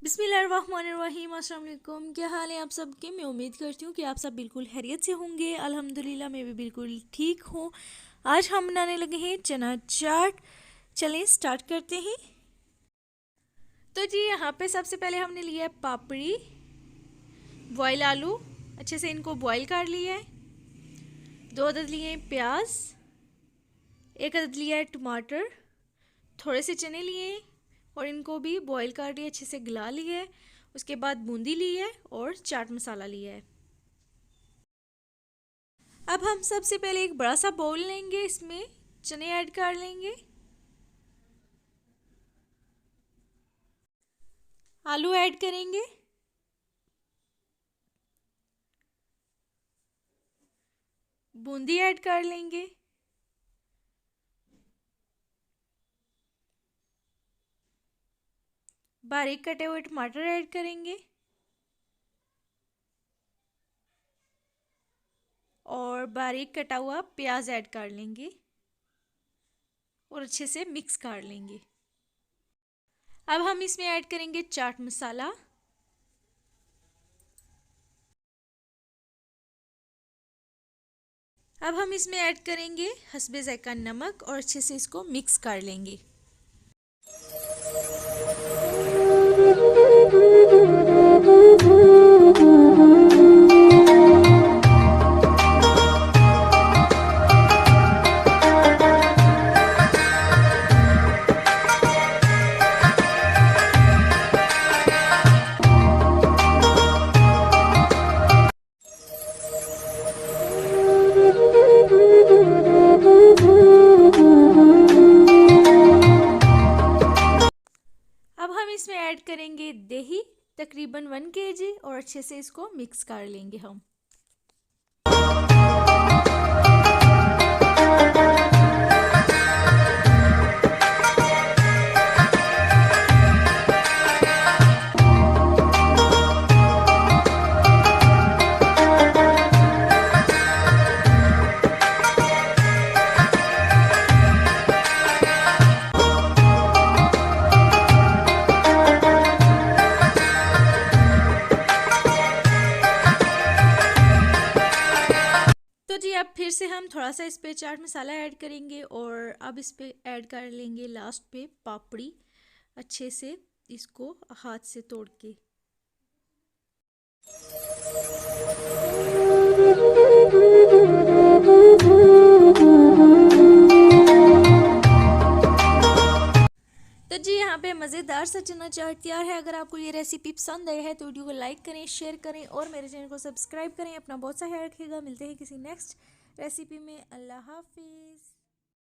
बिस्मिल्लाहिर्रहमानिर्रहीम। अस्सलाम वालेकुम। क्या हाल है आप सबके? मैं उम्मीद करती हूँ कि आप सब बिल्कुल खैरियत से होंगे। अल्हम्दुलिल्लाह मैं भी बिल्कुल ठीक हूँ। आज हम बनाने लगे हैं चना चाट। चलें स्टार्ट करते हैं। तो जी यहाँ पे सबसे पहले हमने लिया है पापड़ी, बॉयल आलू, अच्छे से इनको बॉयल कर लिया है। 2 अदद लिए हैं प्याज, 1 अदद लिया है टमाटर, थोड़े से चने लिए हैं और इनको भी बॉईल कर लिया, अच्छे से गला लिया है। उसके बाद बूंदी ली है और चाट मसाला लिया है। अब हम सबसे पहले एक बड़ा सा बाउल लेंगे, इसमें चने ऐड कर लेंगे, आलू ऐड करेंगे, बूंदी ऐड कर लेंगे, बारीक कटे हुए टमाटर ऐड करेंगे और बारीक कटा हुआ प्याज ऐड कर लेंगे और अच्छे से मिक्स कर लेंगे। अब हम इसमें ऐड करेंगे चाट मसाला, अब हम इसमें ऐड करेंगे हस्बे ज़ायका नमक और अच्छे से इसको मिक्स कर लेंगे। अब हम इसमें ऐड करेंगे दही, तकरीबन 1 kg और अच्छे से इसको मिक्स कर लेंगे हम। तो जी अब फिर से हम थोड़ा सा इस पे चाट मसाला ऐड करेंगे और अब इस पे ऐड कर लेंगे लास्ट पे पापड़ी, अच्छे से इसको हाथ से तोड़ के। तो जी यहाँ पे मज़ेदार सा चना चाट तैयार है। अगर आपको ये रेसिपी पसंद आई है तो वीडियो को लाइक करें, शेयर करें और मेरे चैनल को सब्सक्राइब करें। अपना बहुत सा ख्याल रखिएगा। मिलते हैं किसी नेक्स्ट रेसिपी में। अल्लाह हाफिज़।